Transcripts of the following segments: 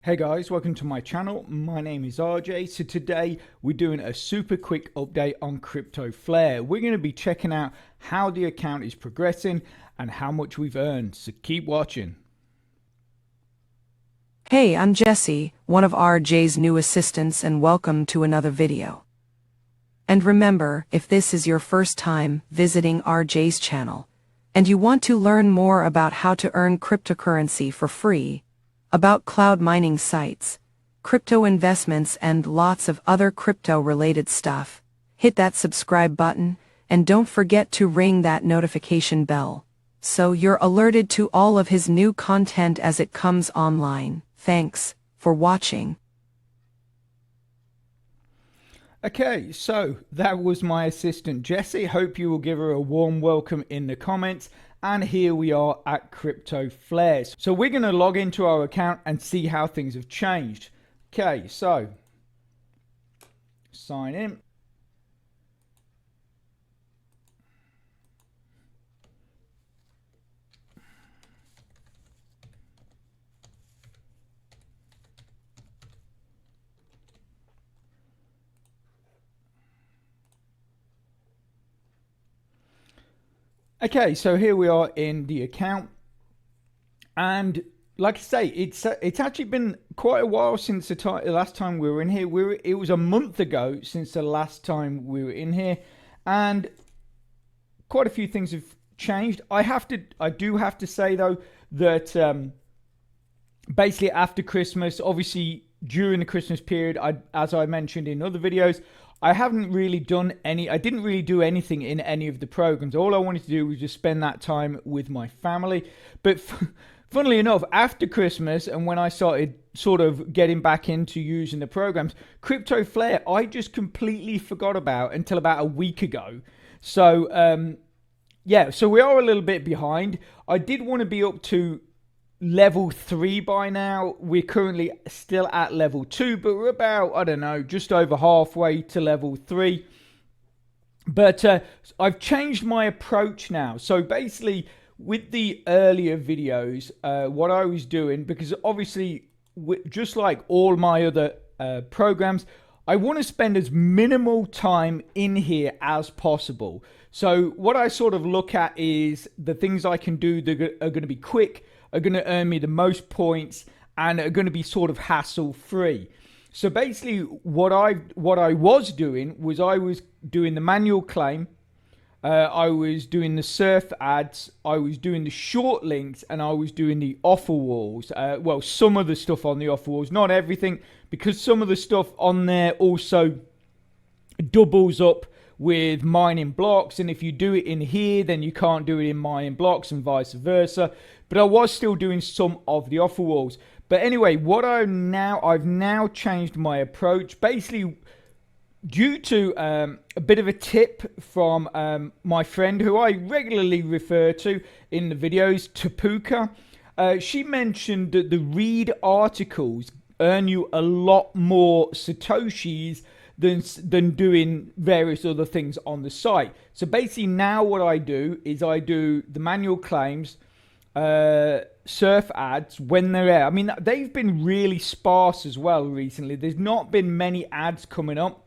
Hey guys, welcome to my channel. My name is RJ. So today we're doing a super quick update on CryptoFlare. We're going to be checking out how the account is progressing and how much we've earned. So keep watching. Hey, I'm Jesse, one of RJ's new assistants, and welcome to another video. And remember, if this is your first time visiting RJ's channel, and you want to learn more about how to earn cryptocurrency for free, about cloud mining sites, crypto investments, and lots of other crypto-related stuff, hit that subscribe button, and don't forget to ring that notification bell, so you're alerted to all of his new content as it comes online. Thanks for watching. Okay, so that was my assistant Jessie. Hope you will give her a warm welcome in the comments. And here we are at CryptoFlare. So we're going to log into our account and see how things have changed. Okay, so sign in. Okay, so here we are in the account, and like I say, it's actually been quite a while since the last time we were in here. It was a month ago since the last time we were in here, and quite a few things have changed. I do have to say though that basically after Christmas, obviously during the Christmas period, as I mentioned in other videos, I haven't really done I didn't really do anything in any of the programs. All I wanted to do was just spend that time with my family. But funnily enough, after Christmas and when I started sort of getting back into using the programs, CryptoFlare, I just completely forgot about until about a week ago. So, yeah, so we are a little bit behind. I did want to be up to level 3 by now. We're currently still at level 2, but we're about, I don't know, just over halfway to level 3. But I've changed my approach now. So basically with the earlier videos, what I was doing, because obviously just like all my other programs, I want to spend as minimal time in here as possible. So what I sort of look at is the things I can do that are going to be quick, are going to earn me the most points, and are going to be sort of hassle free. So basically what I was doing was I was doing the manual claim, I was doing the surf ads, I was doing the short links, and I was doing the offer walls. Well, some of the stuff on the offer walls, not everything, because some of the stuff on there also doubles up with mining blocks, and if you do it in here then you can't do it in mining blocks and vice versa. But I was still doing some of the offer walls. But anyway, I've now changed my approach, basically due to a bit of a tip from my friend who I regularly refer to in the videos, Tapuka. She mentioned that the read articles earn you a lot more Satoshis than doing various other things on the site. So basically now what I do is I do the manual claims, surf ads when they're there. I mean, they've been really sparse as well recently. There's not been many ads coming up,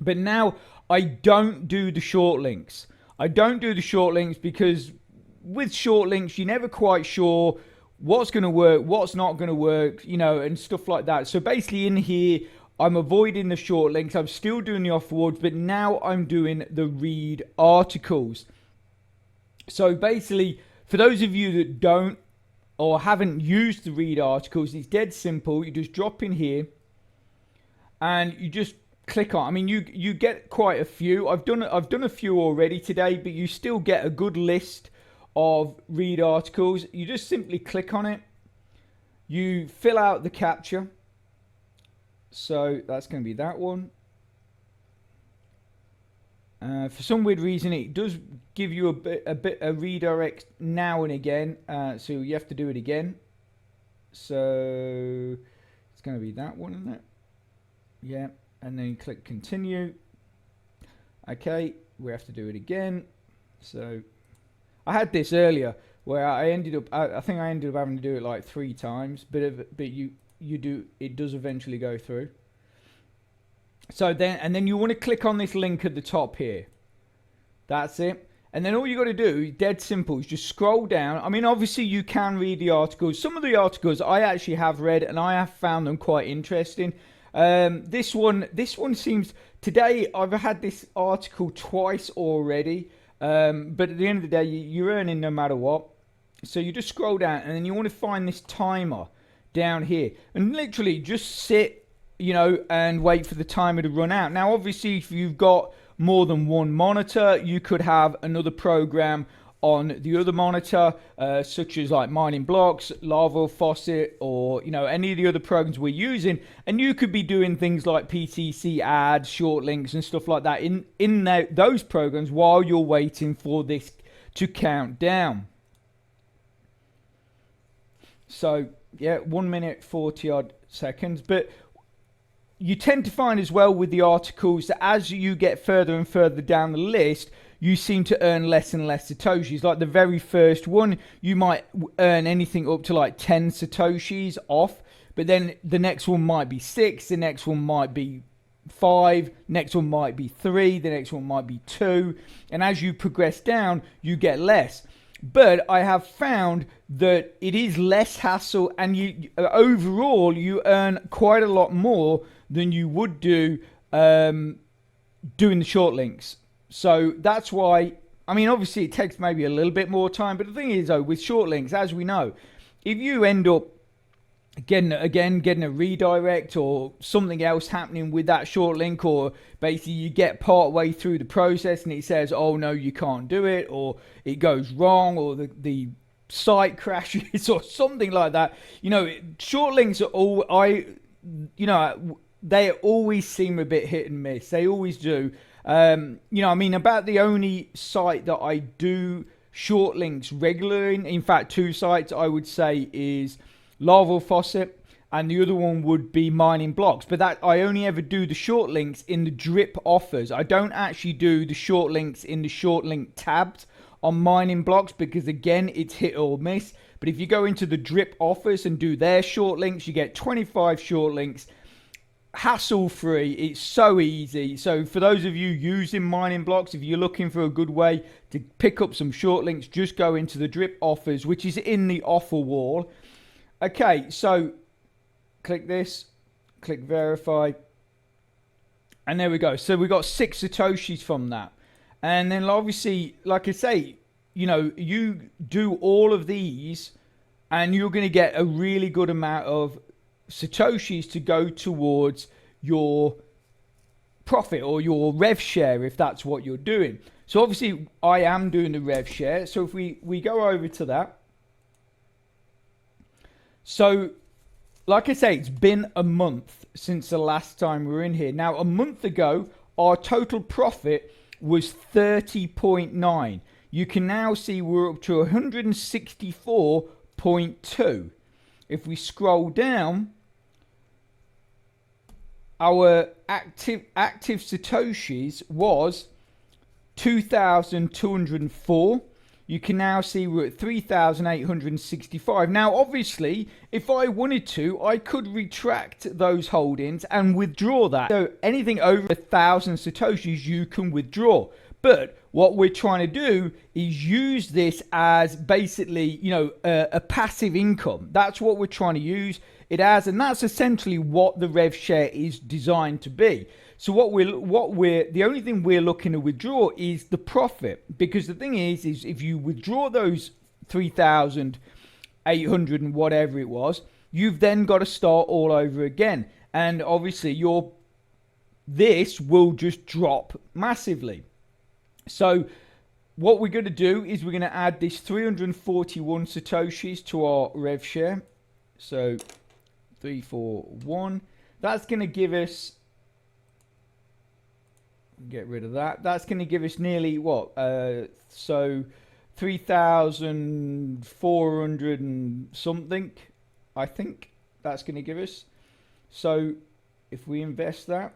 but now I don't do the short links. I don't do the short links because with short links, you're never quite sure what's going to work, what's not going to work, you know, and stuff like that. So basically in here, I'm avoiding the short links. I'm still doing the offerwords, but now I'm doing the read articles. So basically, for those of you that don't or haven't used the read articles, it's dead simple. You just drop in here and you just click on. I mean, you get quite a few. I've done a few already today, but you still get a good list of read articles. You just simply click on it. You fill out the captcha. So that's going to be that one. For some weird reason, it does give you a redirect now and again. So you have to do it again. So it's going to be that one, isn't it? Yeah. And then click continue. Okay. We have to do it again. So I had this earlier where I think I ended up having to do it like 3 times. But you it does eventually go through. So then you want to click on this link at the top here. That's it. And then all you got to do, dead simple, is just scroll down. I mean, obviously you can read the articles. Some of the articles I actually have read and I have found them quite interesting. This one seems, today I've had this article twice already. But at the end of the day, you're earning no matter what. So you just scroll down and then you want to find this timer down here and literally just sit, and wait for the timer to run out. Now, obviously, if you've got more than one monitor, you could have another program on the other monitor, such as like Mining Blocks, Lava Faucet, or any of the other programs we're using, and you could be doing things like PTC ads, short links, and stuff like that in those programs while you're waiting for this to count down. So yeah, 1 minute 40 odd seconds, but you tend to find as well with the articles that as you get further and further down the list, you seem to earn less and less Satoshis. Like the very first one, you might earn anything up to like 10 Satoshis off, but then the next one might be 6, the next one might be 5, next one might be 3, the next one might be 2, and as you progress down, you get less. But I have found that it is less hassle, and you overall you earn quite a lot more than you would do doing the short links. So that's why, I mean, obviously it takes maybe a little bit more time, but the thing is though, with short links, as we know, if you end up getting a redirect or something else happening with that short link, or basically you get part way through the process and it says, oh no, you can't do it, or it goes wrong, or the site crashes or something like that, short links are all, they always seem a bit hit and miss. They always do. I mean, about the only site that I do short links regularly in fact, 2 sites I would say is Lava Faucet, and the other one would be Mining Blocks. But that I only ever do the short links in the drip offers. I don't actually do the short links in the short link tabs on Mining Blocks, because again, it's hit or miss. But if you go into the drip offers and do their short links, you get 25 short links, hassle free. It's so easy. So for those of you using Mining Blocks, if you're looking for a good way to pick up some short links, just go into the drip offers, which is in the offer wall. Okay, so click this, click verify, and there we go. So we got 6 Satoshis from that. And then obviously, like I say, you do all of these and you're going to get a really good amount of Satoshis to go towards your profit or your rev share, if that's what you're doing. So obviously I am doing the rev share. So if we go over to that. So like I say, it's been a month since the last time we were in here. Now, a month ago, our total profit was 30.9. You can now see we're up to 164.2. If we scroll down, our active Satoshis was 2,204. You can now see we're at 3,865. Now, obviously, if I wanted to, I could retract those holdings and withdraw that. So anything over 1,000 Satoshis, you can withdraw. But what we're trying to do is use this as basically, a passive income. That's what we're trying to use it as, and that's essentially what the rev share is designed to be. So the only thing we're looking to withdraw is the profit, because the thing is if you withdraw those 3,800 and whatever it was, you've then got to start all over again, and obviously this will just drop massively. So what we're going to do is we're going to add this 341 Satoshis to our rev share. So 341, that's going to give us, get rid of that, that's going to give us nearly so 3,400 and something, I think that's going to give us. So if we invest that,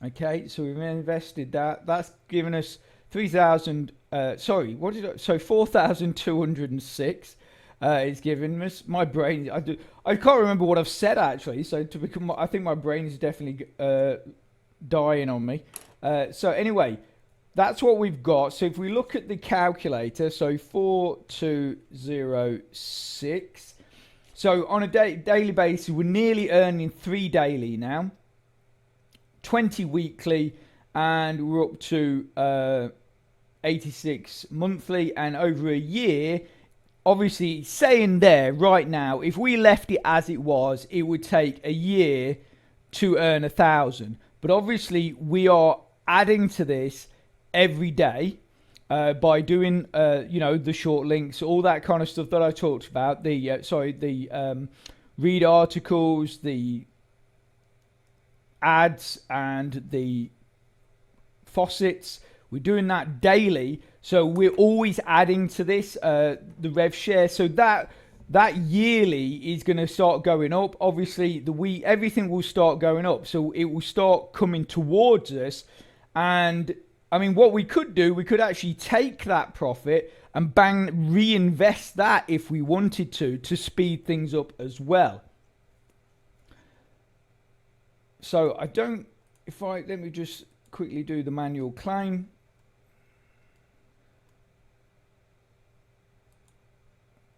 okay, so we've invested that, that's given us 4,206. It's giving us my brain. I can't remember what I've said actually. So to become, I think my brain is definitely dying on me. So anyway, that's what we've got. So if we look at the calculator, so 4206. So on a daily basis, we're nearly earning 3 daily now, 20 weekly, and we're up to 86 monthly, and over a year. Obviously, saying there right now, if we left it as it was, it would take a year to earn 1,000. But obviously, we are adding to this every day by doing, the short links, all that kind of stuff that I talked about. The read articles, the ads, and the faucets. We're doing that daily, so we're always adding to this, the rev share. So that yearly is going to start going up. Obviously, everything will start going up, so it will start coming towards us. And I mean, what we could do, we could actually take that profit and reinvest that if we wanted to speed things up as well. So let me just quickly do the manual claim.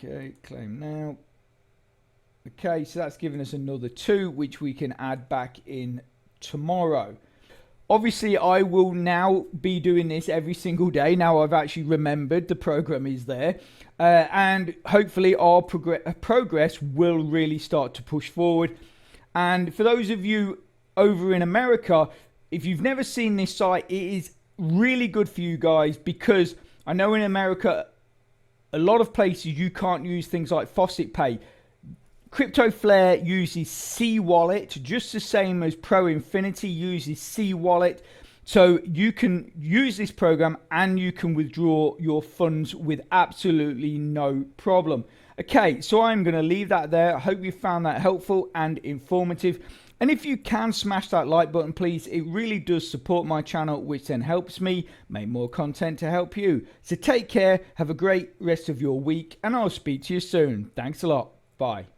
Okay, claim now. Okay, so that's given us another 2, which we can add back in tomorrow. Obviously, I will now be doing this every single day. Now I've actually remembered the program is there. And hopefully our progress will really start to push forward. And for those of you over in America, if you've never seen this site, it is really good for you guys, because I know in America, a lot of places you can't use things like Faucet Pay. CryptoFlare uses C Wallet, just the same as Pro Infinity uses C Wallet. So you can use this program and you can withdraw your funds with absolutely no problem. Okay, so I'm going to leave that there. I hope you found that helpful and informative. And if you can smash that like button, please, it really does support my channel, which then helps me make more content to help you. So take care, have a great rest of your week, and I'll speak to you soon. Thanks a lot. Bye.